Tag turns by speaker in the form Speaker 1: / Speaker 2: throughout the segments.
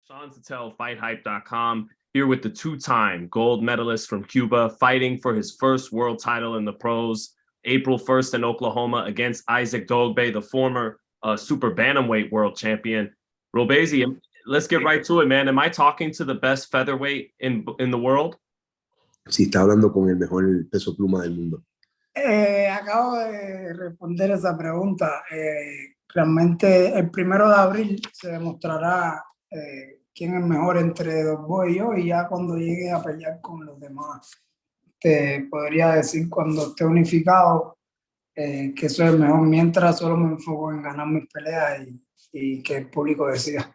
Speaker 1: Sean Zittel, FightHype.com, here with the two-time gold medalist from Cuba, fighting for his first world title in the pros, April 1st in Oklahoma against Isaac Dogboe, the former super bantamweight world champion. Robeisy, let's get right to it, man. Am I talking to the best featherweight in the world?
Speaker 2: Sí, está hablando con el mejor peso pluma del mundo.
Speaker 3: Acabo de responder esa pregunta. Realmente el 1 de abril se demostrará quién es mejor entre Dogboe y yo, y ya cuando llegue a pelear con los demás, te podría decir cuando esté unificado que soy el mejor. Mientras solo me enfoco en ganar mis peleas y que el público decida.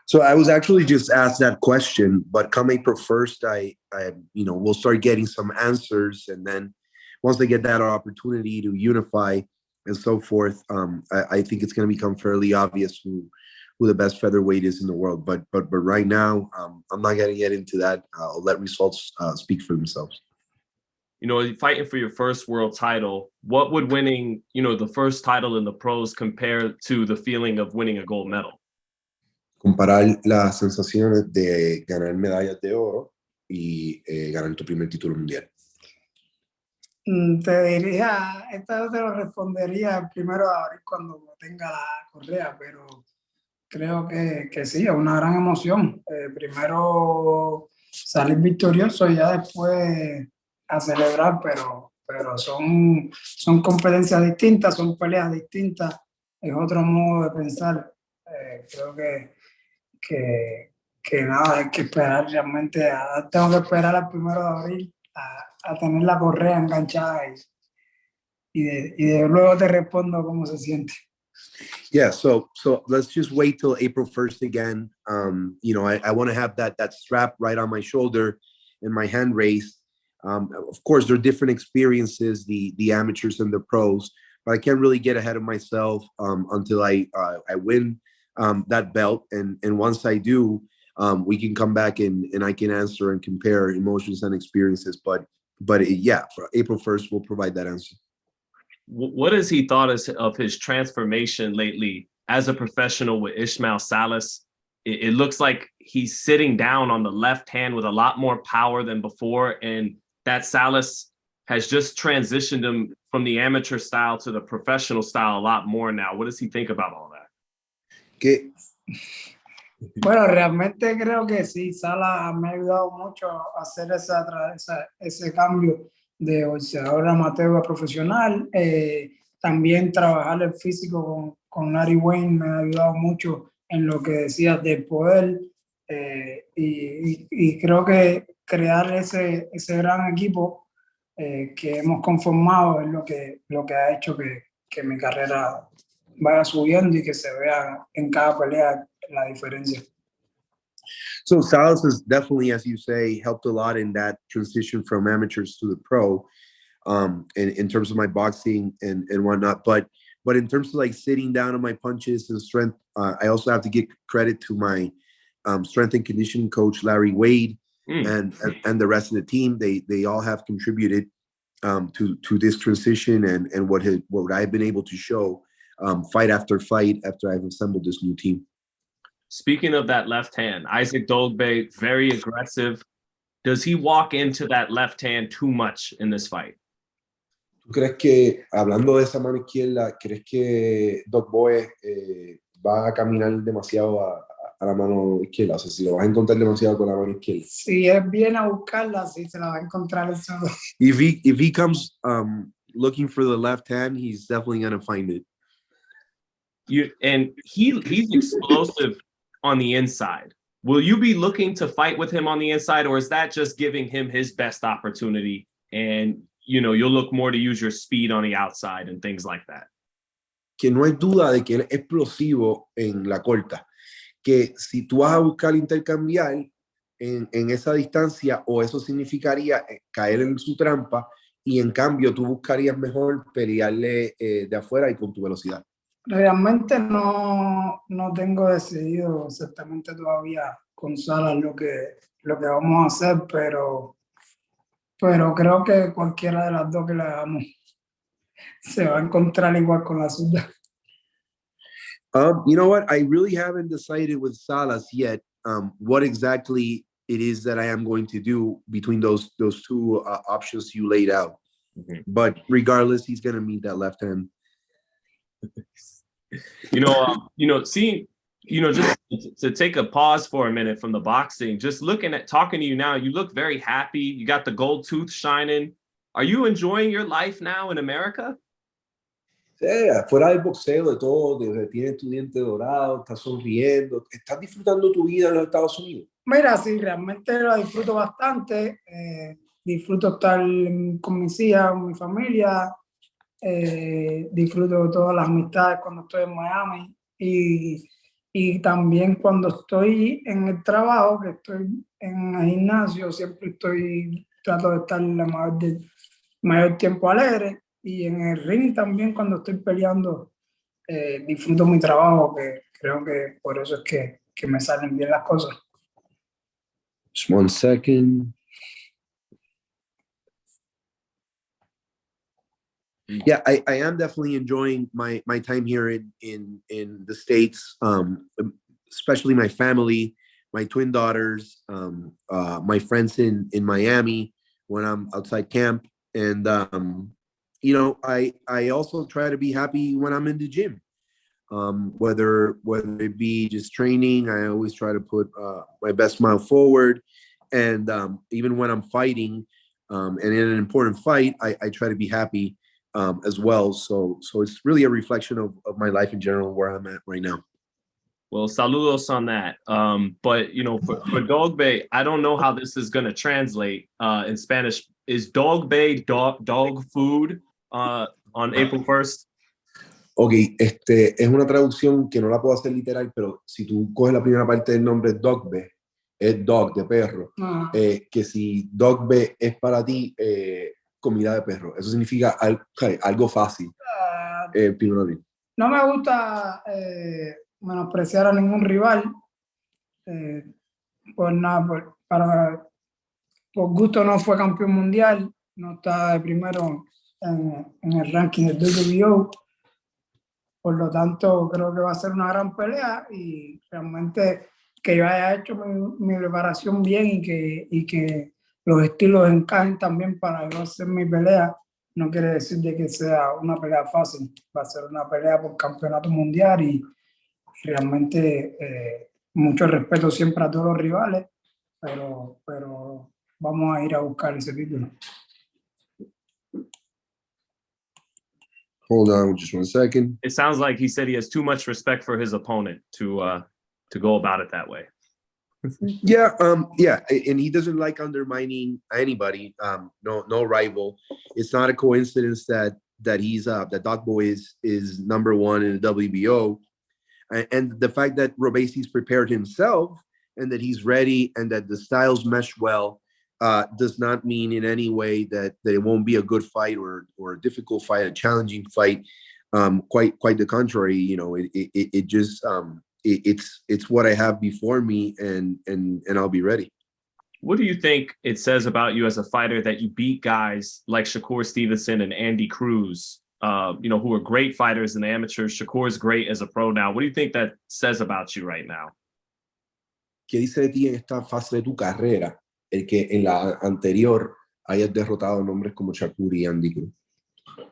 Speaker 2: So I was actually just asked that question, but come April 1st, I we'll start getting some answers, and then once they get that opportunity to unify and so forth, I think it's going to become fairly obvious who the best featherweight is in the world. But right now, I'm not going to get into that. I'll let results speak for themselves.
Speaker 1: You know, fighting for your first world title, what would winning, the first title in the pros compare to the feeling of winning a gold medal?
Speaker 2: Comparar las sensaciones de ganar medallas de oro y ganar tu primer título mundial.
Speaker 3: Te diría, esta te lo respondería el 1 de abril cuando tenga la correa, pero creo que sí, es una gran emoción. Primero salir victorioso y ya después a celebrar, pero son competencias distintas, son peleas distintas, es otro modo de pensar. Creo que nada, hay que esperar realmente, tengo que esperar al 1 de abril a tener la correa enganchada y luego te respondo cómo se siente.
Speaker 2: Yeah, so let's just wait till April 1st again. I want to have that strap right on my shoulder and my hand raised. Of course, there are different experiences, the amateurs and the pros, but I can't really get ahead of myself until I win that belt. And once I do, we can come back and I can answer and compare emotions and experiences. But yeah, for April 1st, we'll provide that answer.
Speaker 1: What has he thought of his transformation lately as a professional with Ismael Salas? It looks like he's sitting down on the left hand with a lot more power than before, and that Salas has just transitioned him from the amateur style to the professional style a lot more now. What does he think about all that?
Speaker 2: ¿Qué?
Speaker 3: Bueno, realmente creo que sí, Salas me ha ayudado mucho a hacer ese cambio de boxeador amateur a profesional. También trabajar el físico con Larry Wayne me ha ayudado mucho en lo que decías del poder, y creo que crear ese gran equipo que hemos conformado es lo que ha hecho que mi carrera vaya subiendo y que se vea en cada pelea la diferencia.
Speaker 2: So Salas has definitely, as you say, helped a lot in that transition from amateurs to the pro, in terms of my boxing and whatnot. But in terms of like sitting down on my punches and strength, I also have to give credit to my strength and conditioning coach, Larry Wade, and the rest of the team. They all have contributed to this transition and what I've been able to show fight after fight after I've assembled this new team.
Speaker 1: Speaking of that left hand, Isaac Dogboe, very aggressive. Does he walk into that left hand too much in this fight?
Speaker 2: ¿Tú crees que, hablando de esa mano izquierda, crees que Dogboe va a caminar demasiado a la mano izquierda? O sea, si lo vas a encontrar demasiado con la mano izquierda.
Speaker 3: Si él viene a buscarla, sí se la va a encontrar eso.
Speaker 2: If he comes looking for the left hand, he's definitely going to find it.
Speaker 1: He's explosive on the inside. Will you be looking to fight with him on the inside, or is that just giving him his best opportunity and you'll look more to use your speed on the outside and things like that?
Speaker 2: Que no hay duda de que él es explosivo en la corta, que si tú vas a buscar intercambiar en esa distancia, o eso significaría caer en su trampa, y en cambio tú buscarías mejor pelearle de afuera y con tu velocidad.
Speaker 3: Realmente no tengo decidido exactamente todavía con Salas lo que vamos a hacer, pero creo que cualquiera de las dos que le hagamos se va a encontrar igual con la suya.
Speaker 2: You know what? I really haven't decided with Salas yet what exactly it is that I am going to do between those two options you laid out.
Speaker 1: Mm-hmm.
Speaker 2: But regardless, he's going to meet that left hand.
Speaker 1: Seeing, just to take a pause for a minute from the boxing, just talking to you now, you look very happy. You got the gold tooth shining. Are you enjoying your life now in America?
Speaker 2: Sí, fuera del boxeo, de todo, tienes tu diente dorado, estás sonriendo, estás disfrutando tu vida en los Estados Unidos.
Speaker 3: Mira, sí, realmente lo disfruto bastante. Disfruto estar con mis hijas, con mi familia. Disfruto de todas las amistades cuando estoy en Miami. Y también cuando estoy en el trabajo, que estoy en el gimnasio, siempre trato de estar la mayor tiempo alegre. Y en el ring también cuando estoy peleando, disfruto mi trabajo, que creo que por eso es que me salen bien las cosas.
Speaker 2: Just 1 second. Yeah, I am definitely enjoying my time here in the States, especially my family, my twin daughters, my friends in Miami when I'm outside camp. And, I also try to be happy when I'm in the gym. Whether it be just training, I always try to put my best smile forward. And even when I'm fighting and in an important fight, I try to be happy as well. So it's really a reflection of my life in general, where I'm at right now.
Speaker 1: Well, saludos on that. But, for Dogboe, I don't know how this is going to translate in Spanish. Is Dogboe dog food on April 1st?
Speaker 2: Ok, es una traducción que no la puedo hacer literal, pero si tú coges la primera parte del nombre Dogboe, es dog, de perro. Que si Dogboe es para ti, comida de perro. Eso significa algo fácil.
Speaker 3: No me gusta menospreciar a ningún rival. Pues nada, por gusto no fue campeón mundial, no está de primero en el ranking del WBO. Por lo tanto, creo que va a ser una gran pelea y realmente que yo haya hecho mi preparación bien y que los estilos encajen también para yo hacer mi pelea, no quiere decir de que sea una pelea fácil. Va a ser una pelea por campeonato mundial y realmente mucho respeto siempre a todos los rivales, pero vamos a ir a buscar ese título.
Speaker 2: Hold on just 1 second.
Speaker 1: It sounds like he said he has too much respect for his opponent to go about it that way.
Speaker 2: Yeah, and he doesn't like undermining anybody. No rival. It's not a coincidence that he's that Dogboe is number 1 in the WBO, and the fact that Robeisy's prepared himself and that he's ready and that the styles mesh well does not mean in any way that it won't be a good fight or a difficult fight, a challenging fight. Quite the contrary. It just it's what I have before me, and I'll be ready.
Speaker 1: What do you think it says about you as a fighter that you beat guys like Shakur Stevenson and Andy Cruz, who are great fighters in the amateurs? Shakur's great as a pro now. What do you think that says about you right now?
Speaker 2: ¿Qué dice de ti en esta fase de tu carrera el que en la anterior hayas derrotado nombres como Shakur y Andy Cruz?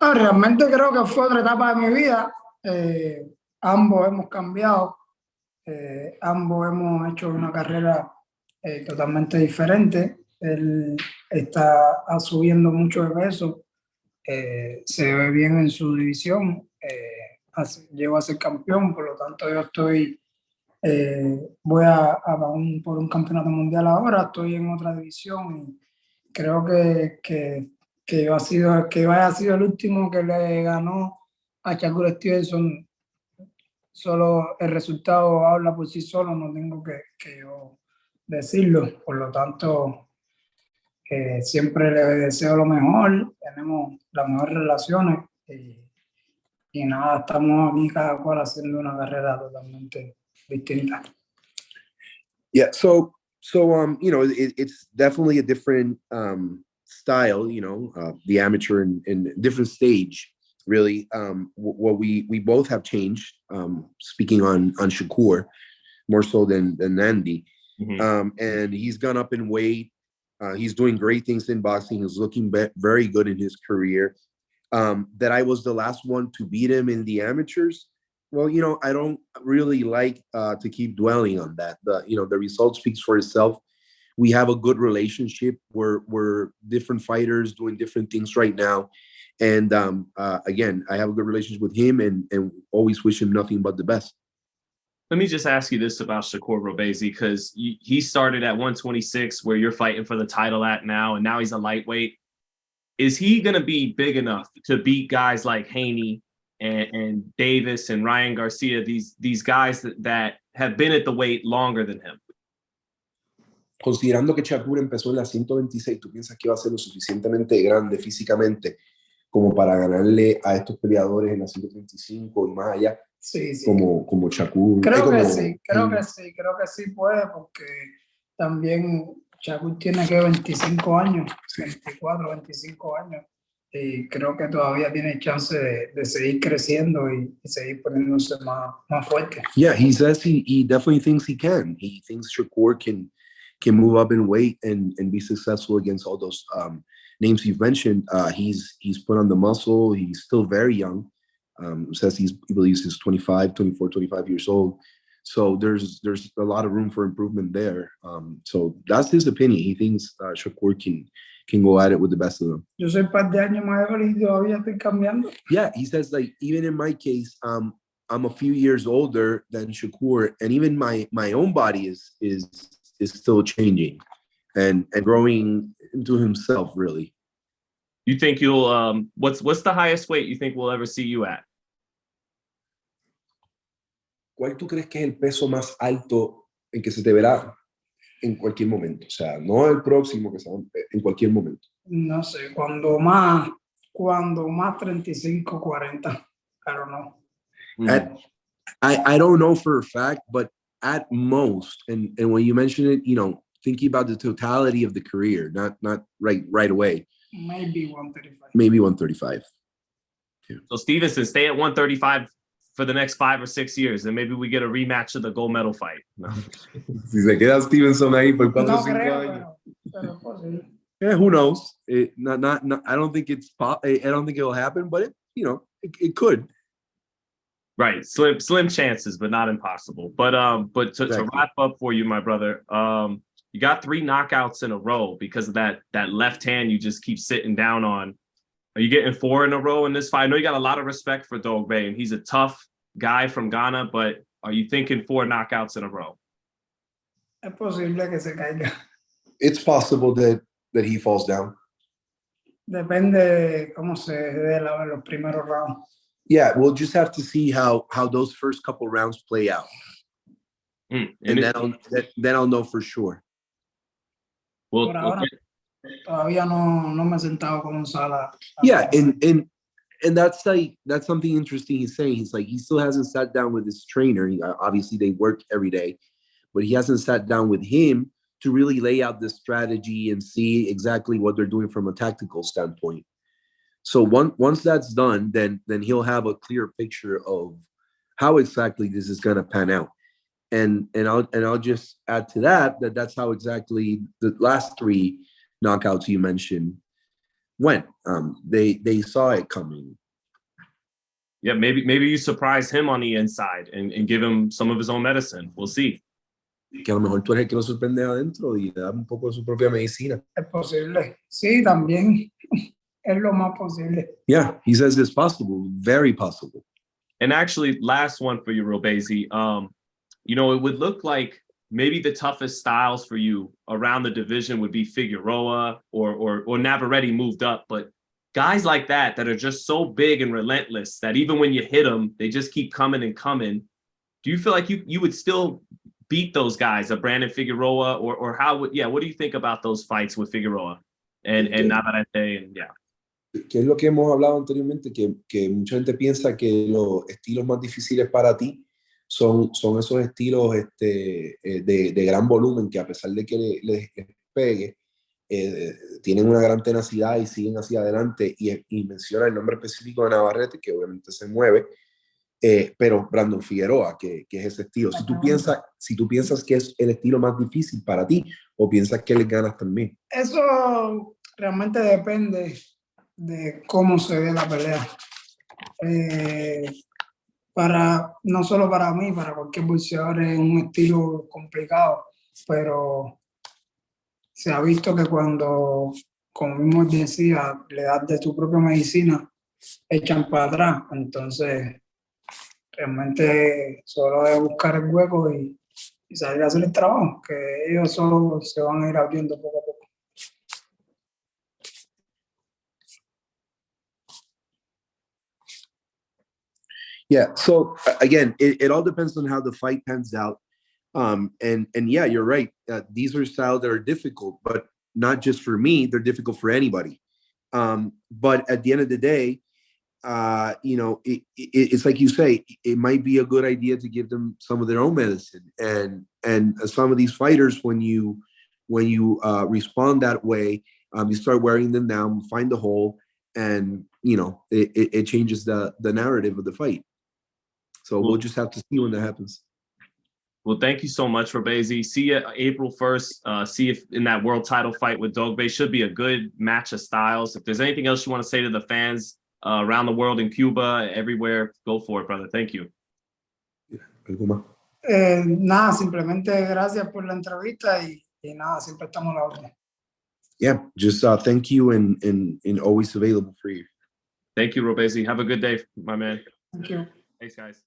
Speaker 3: Realmente creo que fue otra etapa de mi vida. Ambos hemos cambiado. Ambos hemos hecho una carrera totalmente diferente. Él está subiendo mucho de peso, se ve bien en su división, llegó a ser campeón, por lo tanto yo voy por un campeonato mundial ahora, estoy en otra división y creo que yo haya sido el último que le ganó a Shakur Stevenson. Solo el resultado habla por sí solo, no tengo que yo decirlo. Por lo tanto, siempre le deseo lo mejor, tenemos las mejores relaciones y nada, estamos aquí cada cual haciendo una carrera totalmente distinta.
Speaker 2: Yeah, so it's definitely a different style, the amateur and different stage. really. What we both have changed, speaking on Shakur, more so than Andy. And he's gone up in weight. He's doing great things in boxing. He's looking very good in his career. That I was the last one to beat him in the amateurs. Well, I don't really like to keep dwelling on that. The result speaks for itself. We have a good relationship. We're different fighters doing different things right now. And again, I have a good relationship with him and always wish him nothing but the best.
Speaker 1: Let me just ask you this about Shakur Robeisy, because he started at 126 where you're fighting for the title at now, and now he's a lightweight. Is he going to be big enough to beat guys like Haney and Davis and Ryan Garcia, these guys that have been at the weight longer than him?
Speaker 2: Considerando que Shakur empezó en la 126, ¿tú piensas que va a ser lo suficientemente grande físicamente como para ganarle a estos peleadores en la 135 y más allá?
Speaker 3: Sí.
Speaker 2: Como Shakur.
Speaker 3: Creo que sí puede, porque también Shakur tiene que 25 años, 24, 25 años, y creo que todavía tiene chance de seguir creciendo y seguir poniéndose más fuerte.
Speaker 2: Yeah, he says he definitely thinks he can. He thinks Shakur can move up in weight and be successful against all those names you've mentioned. He's put on the muscle. He's still very young. Says he believes he's 24, 25 years old. So there's a lot of room for improvement there. So that's his opinion. He thinks Shakur can go at it with the best of them.
Speaker 3: Yo soy un par de años mayor y todavía estoy cambiando.
Speaker 2: Yeah, he says, like, even in my case, I'm a few years older than Shakur, and even my own body is still changing and growing into himself, really.
Speaker 1: You think you'll what's the highest weight you think we'll ever see you at?
Speaker 2: ¿Cuál tú crees que es el peso más alto en que se te verá en cualquier momento? O sea, no el próximo, que sea en cualquier momento.
Speaker 3: No sé, cuando más 35, 40. I don't know.
Speaker 2: I don't know for a fact, but at most, and when you mention it, thinking about the totality of the career, not right away.
Speaker 3: Maybe 135.
Speaker 2: Maybe 135.
Speaker 1: Yeah. So Stevenson, stay at 135 for the next 5 or 6 years, and maybe we get a rematch of the gold medal fight. No.
Speaker 2: Si se queda Stevenson ahí por 4 o 5 años.
Speaker 3: Pero posible.
Speaker 2: Yeah, who knows? I don't think I don't think it will happen, but it could.
Speaker 1: Right, slim chances, but not impossible. But to wrap up for you, my brother, you got 3 knockouts in a row because of that left hand you just keep sitting down on. Are you getting 4 in a row in this fight? I know you got a lot of respect for Dogboe, and he's a tough guy from Ghana, but are you thinking 4 knockouts in a row?
Speaker 3: Es posible que se caiga.
Speaker 2: It's possible that he falls down.
Speaker 3: Depende cómo se dé los primeros rounds.
Speaker 2: Yeah, we'll just have to see how those first couple rounds play out. And then I'll know for sure.
Speaker 1: Well,
Speaker 3: por ahora, todavía no me he sentado con un sala.
Speaker 2: Yeah, and that's something interesting he's saying. He's like, he still hasn't sat down with his trainer. Obviously, they work every day, but he hasn't sat down with him to really lay out the strategy and see exactly what they're doing from a tactical standpoint. So once that's done, then he'll have a clear picture of how exactly this is going to pan out. And I'll just add to that's how exactly the last 3 knockouts you mentioned went. They saw it coming.
Speaker 1: Yeah, maybe you surprise him on the inside and give him some of his own medicine. We'll see.
Speaker 2: Que a lo mejor tú eres el que lo sorprende adentro y le da un poco de su propia medicina.
Speaker 3: Es posible. Sí, también. Es lo más posible.
Speaker 2: Yeah, he says it's possible. Very possible.
Speaker 1: And actually, last one for you, Robeisy. It would look like maybe the toughest styles for you around the division would be Figueroa or Navarrete moved up. But guys like that are just so big and relentless that even when you hit them, they just keep coming and coming. Do you feel like you would still beat those guys, a Brandon Figueroa, or what do you think about those fights with Figueroa and Navarrete? And
Speaker 2: que es lo que hemos hablado anteriormente, que mucha gente piensa que los estilos más difíciles para ti son esos estilos de gran volumen, que a pesar de que les pegue, tienen una gran tenacidad y siguen hacia adelante, y menciona el nombre específico de Navarrete, que obviamente se mueve, pero Brandon Figueroa, que es ese estilo. Si tú piensas que es el estilo más difícil para ti, o piensas que le ganas también.
Speaker 3: Eso realmente depende de cómo se ve la pelea. No solo para mí, para cualquier boxeador es un estilo complicado, pero se ha visto que cuando, como mismo decía, le das de tu propia medicina, echan para atrás. Entonces, realmente solo es buscar el hueco y salir a hacer el trabajo, que ellos solo se van a ir abriendo poco a poco.
Speaker 2: Yeah, so again, it all depends on how the fight pans out. And yeah, you're right. These are styles that are difficult, but not just for me, they're difficult for anybody. But at the end of the day, you know, it's like you say, it might be a good idea to give them some of their own medicine. And some of these fighters, when you respond that way, you start wearing them down, find the hole, and you know, it changes the narrative of the fight. So we'll just have to see when that happens.
Speaker 1: Well, thank you so much, Robeisy. See you April 1st. See if in that world title fight with Dogboe should be a good match of styles. If there's anything else you want to say to the fans around the world, in Cuba, everywhere, go for it, brother. Thank you.
Speaker 2: ¿Algo más?
Speaker 3: Nada, simplemente gracias por la entrevista y nada, siempre estamos a la orden.
Speaker 2: Yeah, just thank you and always available for you.
Speaker 1: Thank you, Robeisy. Have a good day, my man.
Speaker 3: Thank you.
Speaker 1: Thanks, guys.